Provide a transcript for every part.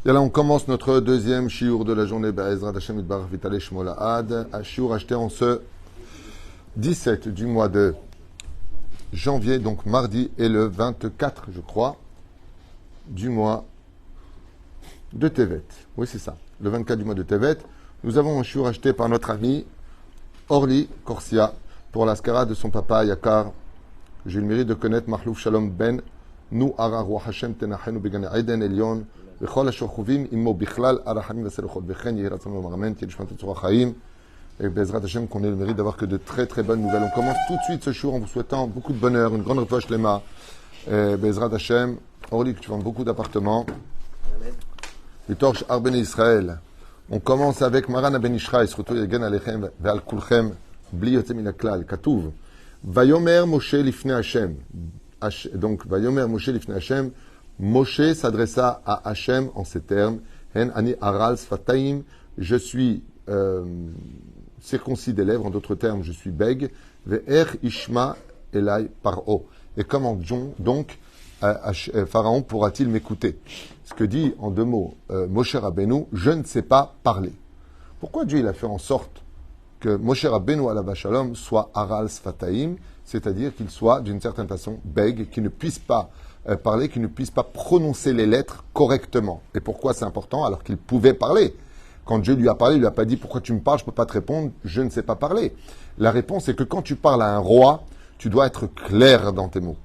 Et là, on commence notre deuxième shiur de la journée. Be'ezrat Hashem Yitbarach V'Talei Shmo La'ad. Un shiur acheté en ce 17 du mois de janvier, donc mardi, et le 24, je crois, du mois de Tevet. Oui, c'est ça. Le 24 du mois de Tevet. Nous avons un shiur acheté par notre ami Orly Corsia pour l'ascara de son papa Yakar. J'ai eu le mérite de connaître Mahlouf Shalom Ben Nu Ara Ruach Hashem Tenachenu Begane Eden Elion V'chol HaShochuvim Immo Bichlal Arachamim V'Selechot V'chen Yehi Ratzon V'Maramen Tiel Shmat Tzorah Chaim. Et Bezrat Hashem qu'on ait le mérite d'avoir que de très très bonnes nouvelles. On commence tout de suite ce jour en vous souhaitant beaucoup de bonheur, une grande refuge lema. Bezrat Hashem, Orly, que tu vends beaucoup d'appartements. Les torches Arben Israël. On commence avec Maran Ben Ishra, surtout Yegen Alechem Ve'al Kulchem Bli Yotzei Min HaKlal. Katuv. Vayomer Moshe Lifnei Hashem. Donc, Vayomer Moshe Lifnei Hashem. Moshe s'adressa à Hashem en ces termes. Hen ani aral sfataim. Je suis circoncis des lèvres. En d'autres termes, je suis bègue. Ve'er ishma elai paro. Et comment donc Pharaon pourra-t-il m'écouter? Ce que dit en deux mots Moshe Rabbeinu, je ne sais pas parler. Pourquoi Dieu il a fait en sorte que Moshe Rabbeinu alav shalom soit aral sfataim, c'est-à-dire qu'il soit d'une certaine façon bègue, qu'il ne puisse pas parler, qu'il ne puisse pas prononcer les lettres correctement. Et pourquoi c'est important alors qu'il pouvait parler? Quand Dieu lui a parlé, il lui a pas dit pourquoi tu me parles, je ne peux pas te répondre, je ne sais pas parler. La réponse est que quand tu parles à un roi, tu dois être clair dans tes mots.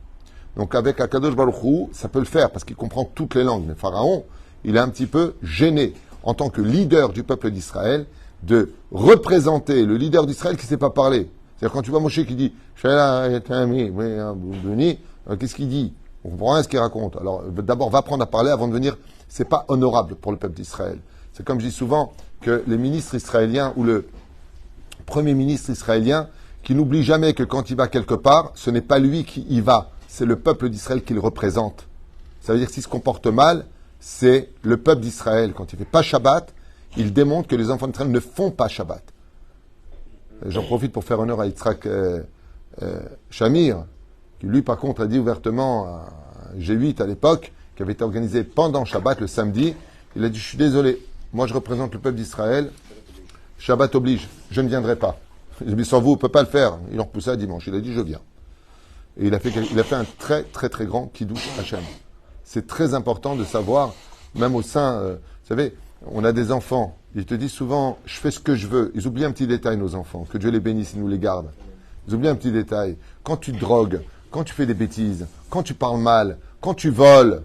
Donc avec Akadosh Baruch Hu, ça peut le faire parce qu'il comprend toutes les langues. Mais Pharaon, il est un petit peu gêné en tant que leader du peuple d'Israël de représenter le leader d'Israël qui ne sait pas parler. C'est-à-dire quand tu vois Moshe qui dit « qu'est-ce qu'il dit? On comprend rien ce qu'il raconte. Alors d'abord, va apprendre à parler avant de venir. C'est pas honorable pour le peuple d'Israël. C'est comme je dis souvent que les ministres israéliens ou le premier ministre israélien qui n'oublie jamais que quand il va quelque part, ce n'est pas lui qui y va. C'est le peuple d'Israël qu'il représente. Ça veut dire que s'il se comporte mal, c'est le peuple d'Israël. Quand il ne fait pas Shabbat, il démontre que les enfants d'Israël ne font pas Shabbat. J'en profite pour faire honneur à Yitzhak Shamir, qui lui par contre a dit ouvertement à G8 à l'époque, qui avait été organisé pendant Shabbat le samedi, il a dit « Je suis désolé, moi je représente le peuple d'Israël, Shabbat oblige, je ne viendrai pas. » Il dit « Sans vous, on ne peut pas le faire. » Il en repoussa dimanche, il a dit « Je viens. » Et il a fait un très, très, très grand kiddush Hashem. C'est très important de savoir, même au sein, vous savez, on a des enfants, ils te disent souvent, je fais ce que je veux. Ils oublient un petit détail, nos enfants, que Dieu les bénisse, il nous les garde. Ils oublient un petit détail. Quand tu te drogues, quand tu fais des bêtises, quand tu parles mal, quand tu voles,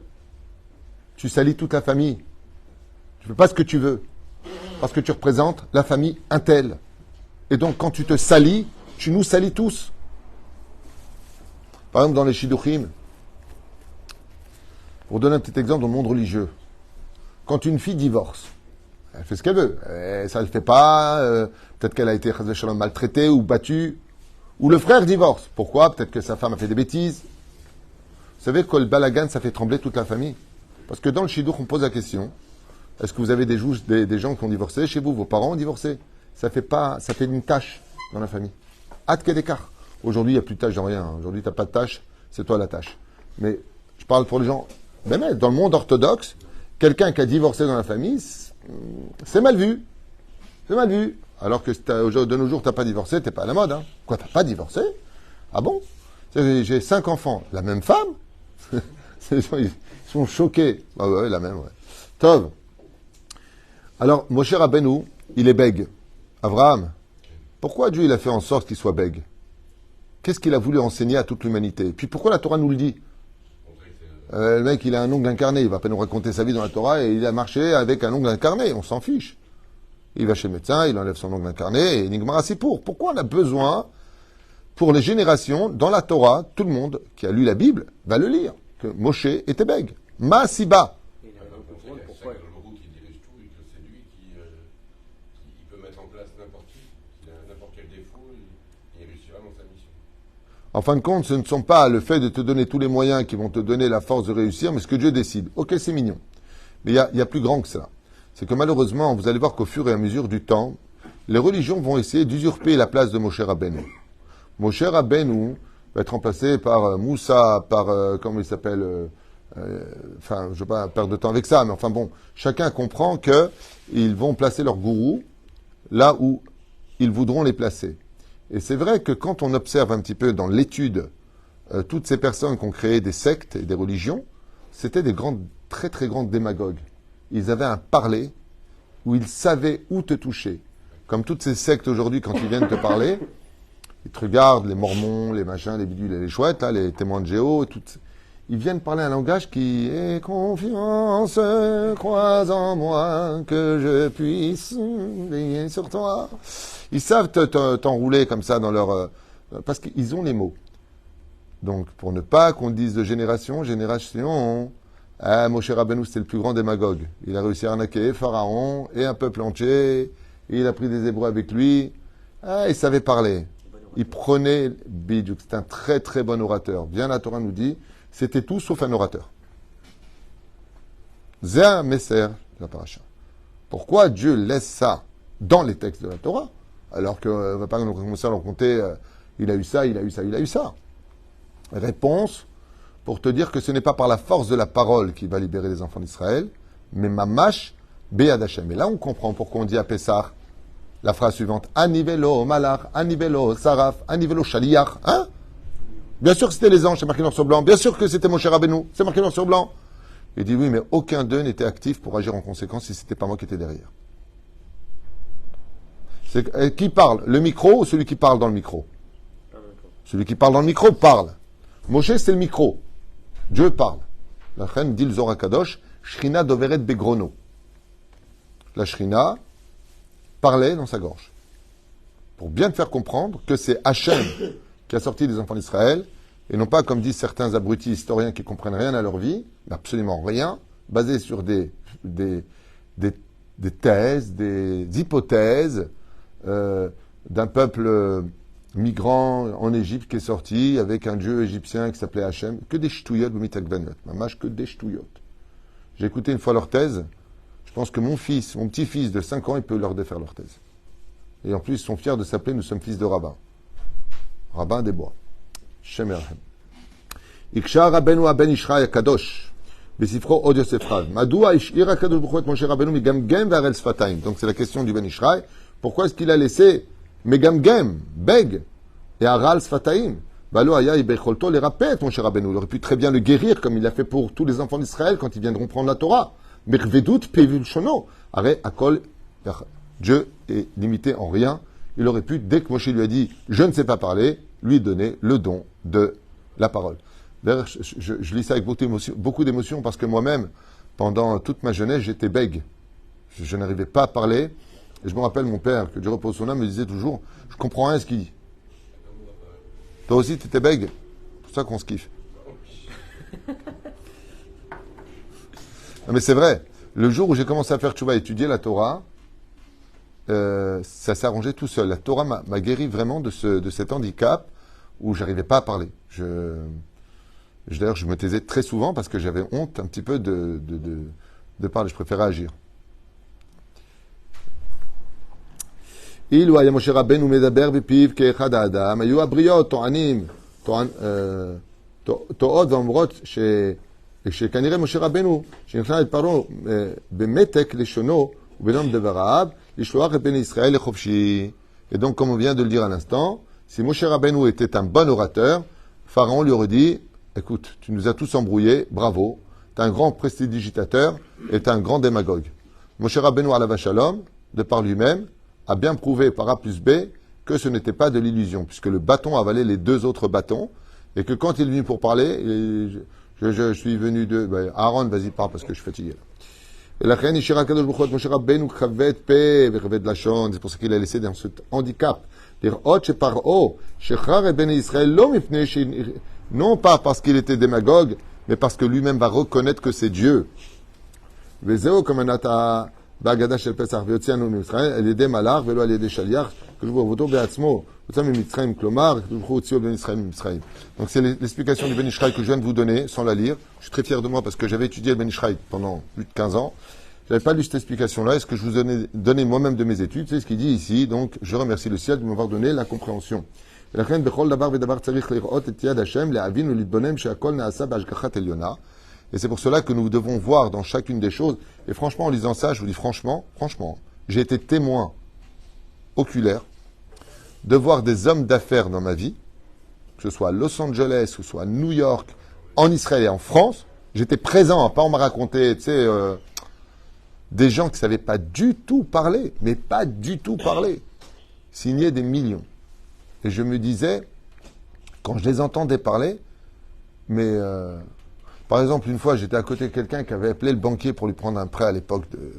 tu salis toute la famille. Tu ne fais pas ce que tu veux. Parce que tu représentes la famille Intel. Et donc, quand tu te salis, tu nous salis tous. Par exemple, dans les Shidduchim, pour donner un petit exemple dans le monde religieux, quand une fille divorce, elle fait ce qu'elle veut. Ça ne le fait pas. Peut-être qu'elle a été maltraitée ou battue. Ou le frère divorce. Pourquoi? Peut-être que sa femme a fait des bêtises. Vous savez que le balagan, ça fait trembler toute la famille. Parce que dans le Shidduch, on pose la question, est-ce que vous avez des gens qui ont divorcé chez vous? Vos parents ont divorcé? Ça fait une tâche dans la famille. Hâte quel écart. Aujourd'hui, il n'y a plus de tâche dans rien. Aujourd'hui, tu n'as pas de tâche, c'est toi la tâche. Mais je parle pour les gens. Même dans le monde orthodoxe, quelqu'un qui a divorcé dans la famille, c'est mal vu. C'est mal vu. Alors que de nos jours, tu n'as pas divorcé, tu n'es pas à la mode. Hein. Quoi, tu n'as pas divorcé? Ah bon? J'ai 5 enfants. La même femme? Ils sont choqués. Ah ouais, la même, ouais. Tov. Alors, Moshe Rabbeinu, il est bègue. Abraham, pourquoi Dieu il a fait en sorte qu'il soit bègue? Qu'est-ce qu'il a voulu enseigner à toute l'humanité? Puis pourquoi la Torah nous le dit? Le mec, il a un ongle incarné. Il va pas nous raconter sa vie dans la Torah et il a marché avec un ongle incarné. On s'en fiche. Il va chez le médecin, il enlève son ongle incarné et Nigmara c'est pour. Pourquoi on a besoin, pour les générations, dans la Torah, tout le monde qui a lu la Bible va le lire, que Moshe était bègue. Ma-siba. En fin de compte, ce ne sont pas le fait de te donner tous les moyens qui vont te donner la force de réussir, mais ce que Dieu décide. Ok, c'est mignon. Mais il y a plus grand que cela. C'est que malheureusement, vous allez voir qu'au fur et à mesure du temps, les religions vont essayer d'usurper la place de Moshe Rabbeinu. Moshe Rabbeinu va être remplacé par Moussa, par, comment il s'appelle, Enfin, je ne veux pas perdre de temps avec ça, mais enfin bon, chacun comprend qu'ils vont placer leur gourou là où ils voudront les placer. Et c'est vrai que quand on observe un petit peu dans l'étude toutes ces personnes qui ont créé des sectes et des religions, c'était des grandes, très très grandes démagogues. Ils avaient un parler où ils savaient où te toucher. Comme toutes ces sectes aujourd'hui, quand ils viennent te parler, ils te regardent, les mormons, les machins, les bidules et les chouettes, là, les témoins de Jéhovah, ils viennent parler un langage qui est confiance, crois en moi, que je puisse veiller sur toi. Ils savent t'enrouler comme ça dans leur... parce qu'ils ont les mots. Donc, pour ne pas qu'on dise de génération, Moshe Rabbeinu, c'était le plus grand démagogue. Il a réussi à arnaquer Pharaon et un peuple entier. Et il a pris des Hébreux avec lui. Il savait parler. Il prenait Bidjouk. C'est un très très bon orateur. Bien la Torah nous dit, c'était tout sauf un orateur. Zéa Messer, la paracha. Pourquoi Dieu laisse ça dans les textes de la Torah, alors qu'on ne va pas commencer à leur compter, il a eu ça, il a eu ça, il a eu ça. Réponse, pour te dire que ce n'est pas par la force de la parole qui va libérer les enfants d'Israël, mais Mamash Be'ad Hashem. Et là, on comprend pourquoi on dit à Pessah la phrase suivante, Anivelo Malach, Anivelo Saraf, Anivelo Shaliach. Hein? Bien sûr que c'était les anges, c'est marqué noir sur blanc. Bien sûr que c'était Moshe Rabbeinu, c'est marqué noir sur blanc. Il dit oui, mais aucun d'eux n'était actif pour agir en conséquence si ce n'était pas moi qui étais derrière. Qui parle? Le micro ou celui qui parle dans le micro? Celui qui parle dans le micro parle. Moshe, c'est le micro. Dieu parle. La reine dit le Zohar Kadosh, Shrina doveret begrono. La Shrina parlait dans sa gorge. Pour bien te faire comprendre que c'est Hachem qui a sorti des enfants d'Israël, et non pas, comme disent certains abrutis historiens qui comprennent rien à leur vie, mais absolument rien, basés sur des thèses, des hypothèses d'un peuple migrant en Égypte qui est sorti avec un dieu égyptien qui s'appelait Hachem. Que des ch'touillottes, b'mitakvanot. Mamash, que des ch'touillottes. J'ai écouté une fois leur thèse. Je pense que mon petit-fils de 5 ans, il peut leur défaire leur thèse. Et en plus, ils sont fiers de s'appeler, nous sommes fils de rabbin. Rabbin des bois. Shem Erhem. Iksha Rabbeinu Ben Ishraï Kadosh. Besifro Od Yosef Rav. Madoua Ishira Kadosh B'chot Moshe Rabbeinu Megamgem Varel Sfataim. Donc c'est la question du Ben Ishraï. Pourquoi est-ce qu'il a laissé Megamgem, Beg, et Aral Sfataim? Balo Aya Ibecholto les rappelle, Moshe Rabbeinu. Il aurait pu très bien le guérir comme il l'a fait pour tous les enfants d'Israël quand ils viendront prendre la Torah. Mervedut Pevul Shono. Arrête, Akol. Dieu est limité en rien. Il aurait pu, dès que Moshe lui a dit je ne sais pas parler, lui donner le don de la parole. D'ailleurs, je lis ça avec beaucoup d'émotion parce que moi-même, pendant toute ma jeunesse, j'étais bègue. Je n'arrivais pas à parler. Et je me rappelle, mon père, que Dieu repose son âme, me disait toujours je comprends rien à ce qu'il dit. Toi aussi, tu étais bègue? C'est pour ça qu'on se kiffe. Non, mais c'est vrai. Le jour où j'ai commencé à faire tchouva, étudier la Torah, ça s'est arrangé tout seul. La Torah m'a guéri vraiment de cet handicap où j'arrivais pas à parler. D'ailleurs, je me taisais très souvent parce que j'avais honte un petit peu de parler. Je préférais agir. אילו היה משה רבנו מדבר בפיו כאחד האדם, היו הבריות טועות ואומרות שכנראה משה רבנו, שנכנע את פרעה במתק לשונו ובלום דבריו, לשלוח את בני ישראל לחופשי. Et donc, comme on vient de le dire à l'instant, si Moshe Rabbeinu était un bon orateur, Pharaon lui aurait dit, écoute, tu nous as tous embrouillés, bravo, tu es un grand prestidigitateur et tu es un grand démagogue. Moshe Rabbeinu alav shalom, de par lui-même, a bien prouvé par A plus B que ce n'était pas de l'illusion, puisque le bâton avalait les deux autres bâtons, et que quand il est venu pour parler, je suis venu de... Aaron, vas-y, parle, parce que je suis fatigué. ולכן השאיר הקדוש ברוך הוא את משה רבנו כבד פה וכבד לשון, c'est pour ça qu'il a laissé dans ce handicap. לראות שפרעה שחרר את בני ישראל לא מפני non pas parce qu'il était démagogue, mais parce que lui-même va reconnaître que c'est Dieu. וזהו כמנת בהגדה של פסח ויוציאנו ממצרים על ידי מלאך ולא על ידי שליח, הקדוש ברוך הוא בעצמו יוצא ממצרים, כלומר הקדוש ברוך הוא הוציאו בני ישראל ממצרים. Donc c'est l'explication du Ben Ishraï que je viens de vous donner sans la lire. Je suis très fier de moi parce que j'avais étudié le Ben Ishraï pendant plus de 15 ans. Je n'avais pas lu cette explication-là. Est-ce que je vous donné moi-même de mes études? C'est ce qu'il dit ici. Donc je remercie le ciel de m'avoir donné la compréhension. ולכן בכל דבר ודבר צריך לראות את יד השם, להבין ולהתבונן שהכל נעשה בהשגחת עליונה. Et c'est pour cela que nous devons voir dans chacune des choses. Et franchement, en lisant ça, je vous dis franchement, j'ai été témoin oculaire de voir des hommes d'affaires dans ma vie, que ce soit à Los Angeles, que ce soit à New York, en Israël et en France. J'étais présent, pas on m'a raconté, tu sais, des gens qui ne savaient pas du tout parler, mais pas du tout parler, signaient des millions. Et je me disais, quand je les entendais parler, mais par exemple, une fois, j'étais à côté de quelqu'un qui avait appelé le banquier pour lui prendre un prêt à l'époque de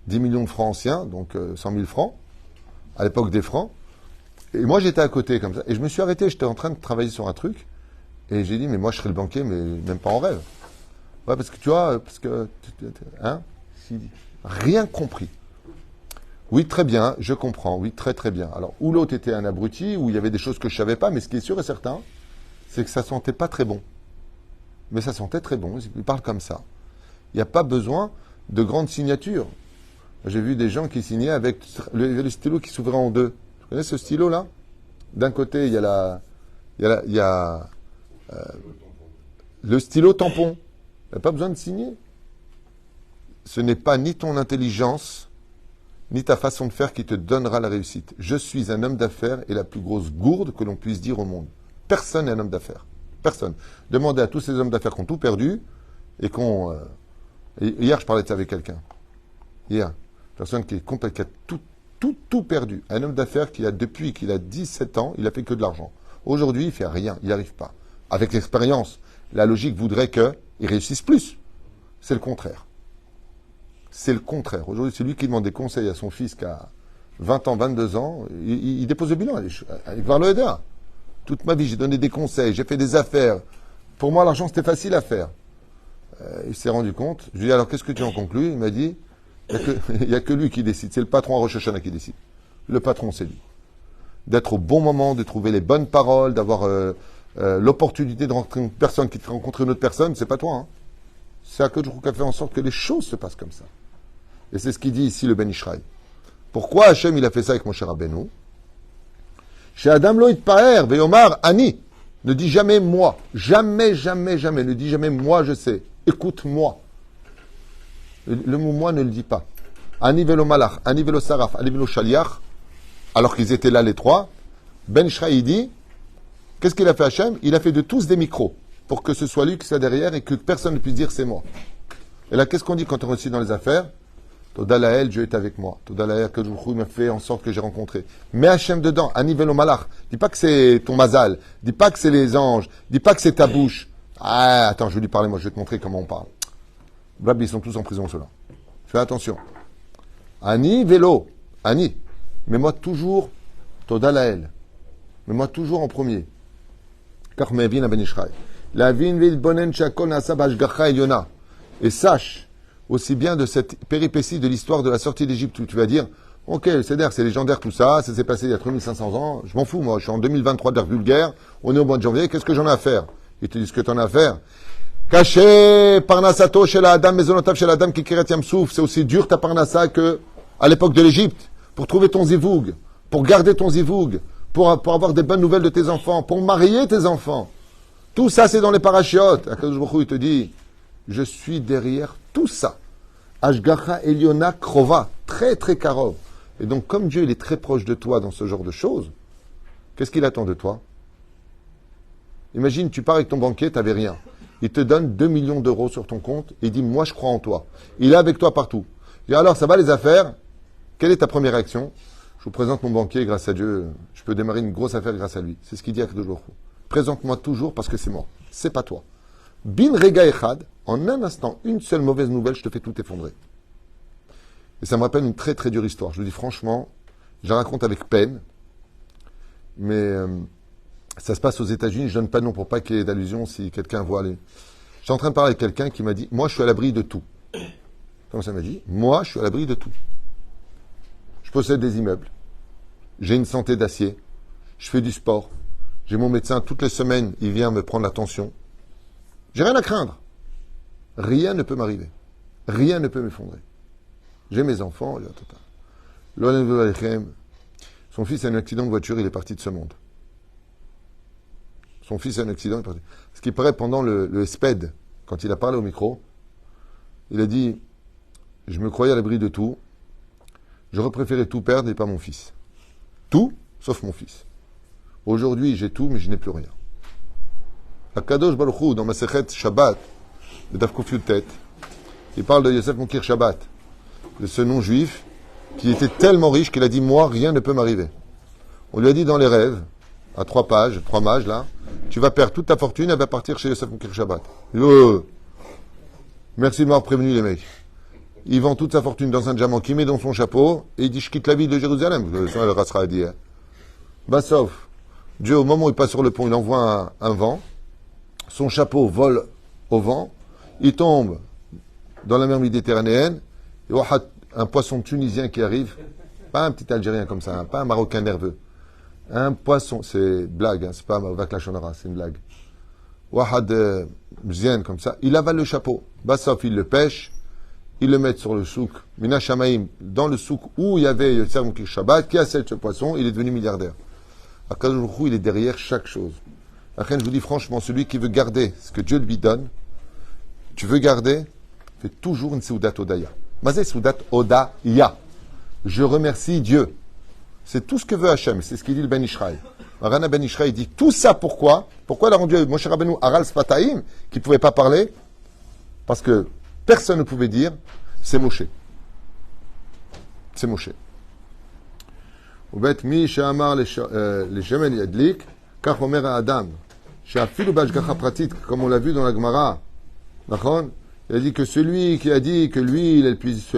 10 millions de francs anciens, donc 100 000 francs, à l'époque des francs. Et moi, j'étais à côté comme ça. Et je me suis arrêté, j'étais en train de travailler sur un truc. Et j'ai dit, mais moi, je serais le banquier, mais même pas en rêve. Ouais, parce que tu vois, hein, rien compris. Oui, très bien, je comprends. Oui, très très bien. Alors, ou l'autre était un abruti, ou il y avait des choses que je savais pas, mais ce qui est sûr et certain, c'est que ça sentait pas très bon. Mais ça sentait très bon. Il parle comme ça. Il n'y a pas besoin de grandes signatures. J'ai vu des gens qui signaient avec le stylo qui s'ouvrait en deux. Vous connaissez ce stylo-là? D'un côté, il y a le stylo tampon. Il n'y a pas besoin de signer. Ce n'est pas ni ton intelligence, ni ta façon de faire qui te donnera la réussite. Je suis un homme d'affaires et la plus grosse gourde que l'on puisse dire au monde. Personne n'est un homme d'affaires. Personne. Demandez à tous ces hommes d'affaires qui ont tout perdu et qu'on... hier, je parlais de ça avec quelqu'un. Hier. Personne qui a tout perdu. Un homme d'affaires qui a, depuis qu'il a 17 ans, il a fait que de l'argent. Aujourd'hui, il fait rien. Il n'y arrive pas. Avec l'expérience, la logique voudrait qu'il réussisse plus. C'est le contraire. C'est le contraire. Aujourd'hui, c'est lui qui demande des conseils à son fils qui a 20 ans, 22 ans. Il dépose le bilan avec Varlo Eda. Toute ma vie, j'ai donné des conseils, j'ai fait des affaires. Pour moi, l'argent, c'était facile à faire. Il s'est rendu compte. Je lui ai dit, alors, qu'est-ce que tu en conclus? Il m'a dit, il n'y a que lui qui décide. C'est le patron à Rosh Hashanah qui décide. Le patron, c'est lui. D'être au bon moment, de trouver les bonnes paroles, d'avoir l'opportunité de rencontrer une personne qui te fait rencontrer une autre personne, c'est pas toi. Hein. C'est à que je qui a fait en sorte que les choses se passent comme ça. Et c'est ce qu'il dit ici le Ben Ishraï. Pourquoi Hachem il a fait ça avec mon cher Rabbeinu? Chez Adam Loïd Paer, Veomar, Ani, ne dis jamais moi. Jamais, jamais, jamais. Ne dis jamais moi, je sais. Écoute-moi. Le mot moi ne le dit pas. Ani velo malach, ani velo saraf, ani velo shaliach. Alors qu'ils étaient là les trois. Ben Ishraï dit, qu'est-ce qu'il a fait Hachem? Il a fait de tous des micros. Pour que ce soit lui qui soit derrière et que personne ne puisse dire c'est moi. Et là, qu'est-ce qu'on dit quand on réussit dans les affaires? Toda Laël, Dieu est avec moi. Toda Laël, que Dieu m'a fait en sorte que j'ai rencontré. Mets Hachem dedans, à niveau malach. Dis pas que c'est ton mazal. Dis pas que c'est les anges. Dis pas que c'est ta bouche. Ah, attends, je vais lui parler, moi, je vais te montrer comment on parle. Blab, ils sont tous en prison, ceux-là. Fais attention. Ani vélo. Ani. Mets-moi toujours Toda Laël. Mets-moi toujours en premier. Car Mevin a Ben Ishraï. La vin vilbonen shakol nasa bashgacha eliona. Et sache, aussi bien de cette péripétie de l'histoire de la sortie d'Égypte où tu vas dire, ok, c'est légendaire tout ça, ça s'est passé il y a 3500 ans, je m'en fous moi, je suis en 2023 de l'ère vulgaire, on est au mois de janvier, qu'est-ce que j'en ai à faire? Ils te disent ce que t'en as à faire. Caché, parnasato chez la Adam, maisonotav chez la Adam, kikiret yamsouf, c'est aussi dur ta parnassa que à l'époque de l'Égypte, pour trouver ton zivoug, pour garder ton zivoug, pour avoir des bonnes nouvelles de tes enfants, pour marier tes enfants. Tout ça, c'est dans les parachiotes. Akadosh Baruch Hu, il te dit, je suis derrière tout ça. Ashgacha Eliona Krova, très très karov. Et donc, comme Dieu il est très proche de toi dans ce genre de choses, qu'est-ce qu'il attend de toi? Imagine, tu pars avec ton banquier, tu n'avais rien. Il te donne 2 millions d'euros sur ton compte et il dit, moi je crois en toi. Il est avec toi partout. Il dit, alors, ça va les affaires? Quelle est ta première réaction? Je vous présente mon banquier, grâce à Dieu, je peux démarrer une grosse affaire grâce à lui. C'est ce qu'il dit à Akadosh Baruch Hu. Présente-moi toujours parce que c'est moi. C'est pas toi. Bin rega echad, en un instant, une seule mauvaise nouvelle, je te fais tout effondrer. Et ça me rappelle une très très dure histoire. Je vous dis franchement, je la raconte avec peine, mais ça se passe aux États-Unis. Je donne pas de nom pour pas qu'il y ait d'allusion si quelqu'un voit aller. J'étais en train de parler avec quelqu'un qui m'a dit, moi je suis à l'abri de tout. Comment ça m'a dit? Moi je suis à l'abri de tout. Je possède des immeubles. J'ai une santé d'acier. Je fais du sport. J'ai mon médecin, toutes les semaines, il vient me prendre la tension. J'ai rien à craindre. Rien ne peut m'arriver. Rien ne peut m'effondrer. J'ai mes enfants. Son fils a un accident de voiture, il est parti de ce monde. Son fils a un accident, il est parti. Ce qui paraît pendant le SPED, quand il a parlé au micro, il a dit, je me croyais à l'abri de tout, j'aurais préféré tout perdre et pas mon fils. Tout, sauf mon fils. Aujourd'hui, j'ai tout, mais je n'ai plus rien. Akadosh Baruch Hu, dans ma Masechet Shabbat, de Daf Kuf Yud, il parle de Yosef Moukir Shabbat, de ce non-juif qui était tellement riche qu'il a dit, moi, rien ne peut m'arriver. On lui a dit dans les rêves, à 3 mages là, tu vas perdre toute ta fortune, elle va partir chez Yosef Moukir Shabbat. Merci de m'avoir prévenu les mecs. Il vend toute sa fortune dans un diamant qu'il met dans son chapeau et il dit je quitte la ville de Jérusalem. Ça, elle restera à dire. Bah sauf, Dieu au moment où il passe sur le pont, il envoie un vent, son chapeau vole au vent, il tombe dans la mer Méditerranéenne, et un poisson tunisien qui arrive, pas un petit Algérien comme ça, pas un Marocain nerveux, un poisson, c'est blague, hein, c'est pas Vak la Shonara, c'est une blague. Wahad Mzien comme ça, il avale le chapeau, bah sauf, il le pêche, ils le mettent sur le souk, Mina Shamaim, dans le souk où il y avait Yosef Moukir Shabbat, qui achète ce poisson, il est devenu milliardaire. Akadosh Baruch Hu, il est derrière chaque chose. Après, je vous dis franchement, celui qui veut garder ce que Dieu lui donne, tu veux garder, fais toujours une Seudat Odaya. Mazé Seudat Odaya. Je remercie Dieu. C'est tout ce que veut Hachem, c'est ce qu'il dit le Ben Ishraï. Marana Ben Ishraï dit tout ça pourquoi? Pourquoi il a rendu Moshe Rabbeinu Aral Sfataim, qui ne pouvait pas parler? Parce que personne ne pouvait dire, c'est Moshe. C'est Moshe. ובית מי שאמר לשמן ידליק, כך אומר האדם, שאפילו בהשגחה פרטית, comme on l'a vu dans la Gemara, נכון? Il a dit que celui qui a dit que lui, il est le plus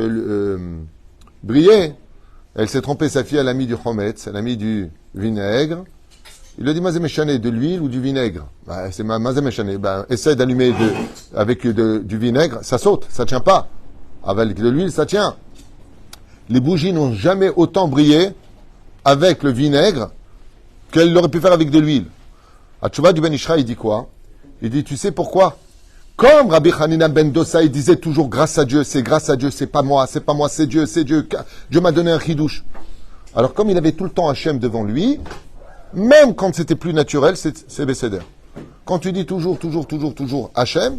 briller, elle s'est trompée, sa fille, elle a mis du chometz, elle a mis du vinaigre. Il a dit mazé méchané, de l'huile ou du vinaigre? Bah, c'est mazé méchané. Bah, essaie d'allumer avec du vinaigre, ça saute, ça tient pas. Avec de l'huile, ça tient. Les bougies n'ont jamais autant brillé avec le vinaigre qu'elle l'aurait pu faire avec de l'huile. À Tchouva du Ben Ishra, il dit quoi? Il dit, tu sais pourquoi? Comme Rabbi Hanina ben Dossa, il disait toujours grâce à Dieu, c'est pas moi, c'est Dieu, Dieu m'a donné un chidouche. Alors comme il avait tout le temps Hachem devant lui, même quand c'était plus naturel, c'est Besséder. Quand tu dis toujours Hachem,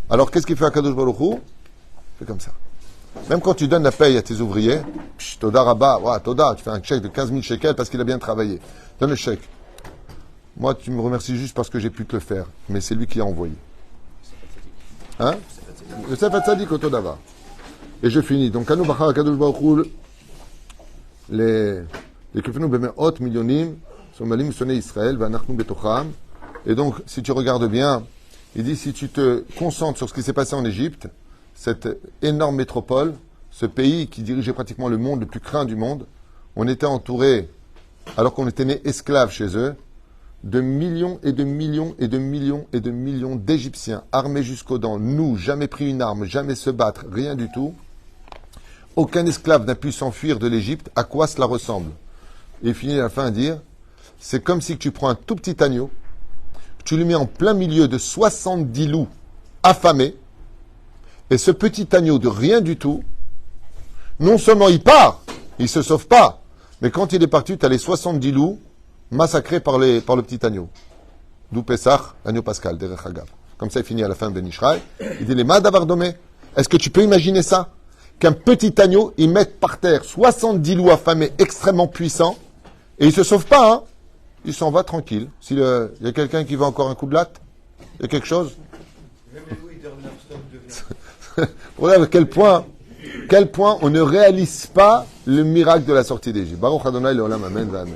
alors qu'est-ce qu'il fait à Kadosh Baruch Hu? Il fait comme ça. Même quand tu donnes la paye à tes ouvriers, Toda Rabba, Toda, tu fais un chèque de 15 000 shekels parce qu'il a bien travaillé. Donne le chèque. Moi, tu me remercies juste parce que j'ai pu te le faire. Mais c'est lui qui a envoyé. Hein? Le Sefer Tzadik au Todava. Et je finis. Donc, Kanu Bachar Kadosh Baruch Hu, les Kefenu Bemeot Milyonim, Somalim Sonné Israël, Vanachnu Betocham. Et donc, si tu regardes bien, il dit si tu te concentres sur ce qui s'est passé en Égypte, cette énorme métropole, ce pays qui dirigeait pratiquement le monde, le plus craint du monde, on était entouré, alors qu'on était né esclaves chez eux, de millions et de millions et de millions et de millions d'Égyptiens armés jusqu'aux dents, nous, jamais pris une arme, jamais se battre, rien du tout. Aucun esclave n'a pu s'enfuir de l'Égypte. À quoi cela ressemble? Et il finit à la fin à dire, c'est comme si tu prends un tout petit agneau, tu le mets en plein milieu de 70 loups affamés, et ce petit agneau de rien du tout, non seulement il part, il se sauve pas, mais quand il est parti, tu as les 70 loups massacrés par le petit agneau. D'où Pessah, agneau pascal, derech Hagav. Comme ça, il finit à la fin de Ben Ishraï. Il dit les Madavardomé. Est-ce que tu peux imaginer ça? Qu'un petit agneau, il mette par terre 70 loups affamés extrêmement puissants, et il se sauve pas, hein? Il s'en va tranquille. S'il y a quelqu'un qui veut encore un coup de latte, il y a quelque chose? Même les loups, ils dorment non-stop de Pour dire à quel point on ne réalise pas le miracle de la sortie d'Égypte. Baruch Adonai, le Olam, Amen, Amen.